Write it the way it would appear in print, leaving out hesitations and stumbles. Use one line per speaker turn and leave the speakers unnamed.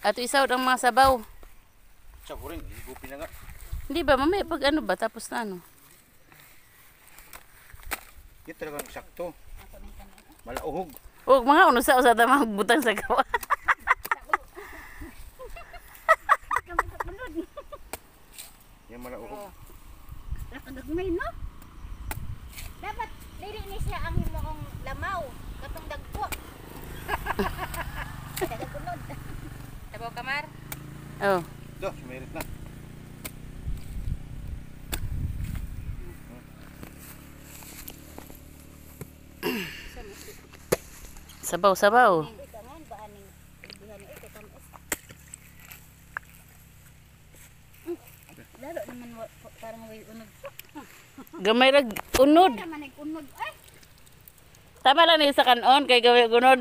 Ato isaw ang mga sabaw.
Siya ko rin, igupin na nga.
Hindi ba mamaya pag ano ba tapos na ano?
Yan talagang sakto. Malauhog.
Oh, mga uno sa usada magbutang sa gawa.
Yan malauhog.
Nagmay no? Dapat dili ni siya ang himong lamaw katong dagko. Dagkunod.
Sabaw kamar.
Oh.
Ito, sumirit na.
Sabaw.
Kangan ba aning dihan ni kay tamis. Lalo naman parang way unod.
Gamay rag unod.
Naman nag unod ay.
Tama lang ni sa kanon kay gamay unod.